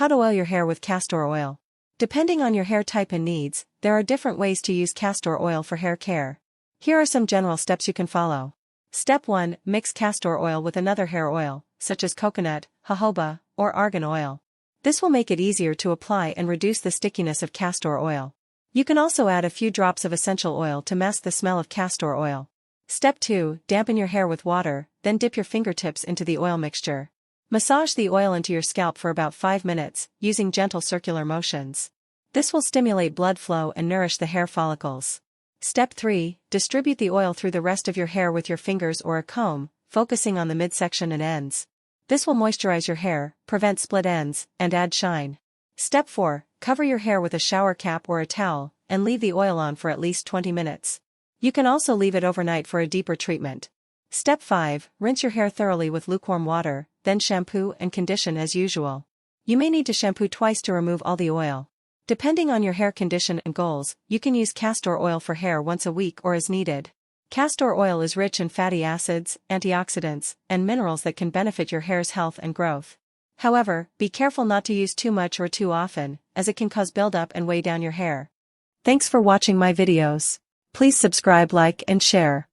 How to oil your hair with castor oil. Depending on your hair type and needs, there are different ways to use castor oil for hair care. Here are some general steps you can follow. Step 1. Mix castor oil with another hair oil, such as coconut, jojoba, or argan oil. This will make it easier to apply and reduce the stickiness of castor oil. You can also add a few drops of essential oil to mask the smell of castor oil. Step 2. Dampen your hair with water, then dip your fingertips into the oil mixture. Massage the oil into your scalp for about 5 minutes, using gentle circular motions. This will stimulate blood flow and nourish the hair follicles. Step 3. Distribute the oil through the rest of your hair with your fingers or a comb, focusing on the midsection and ends. This will moisturize your hair, prevent split ends, and add shine. Step 4. Cover your hair with a shower cap or a towel, and leave the oil on for at least 20 minutes. You can also leave it overnight for a deeper treatment. Step 5. Rinse your hair thoroughly with lukewarm water, then shampoo and condition as usual. You may need to shampoo twice to remove all the oil. Depending on your hair condition and goals, you can use castor oil for hair once a week or as needed. Castor oil is rich in fatty acids, antioxidants, and minerals that can benefit your hair's health and growth. However, be careful not to use too much or too often, as it can cause buildup and weigh down your hair. Thanks for watching my videos. Please subscribe, like, and share.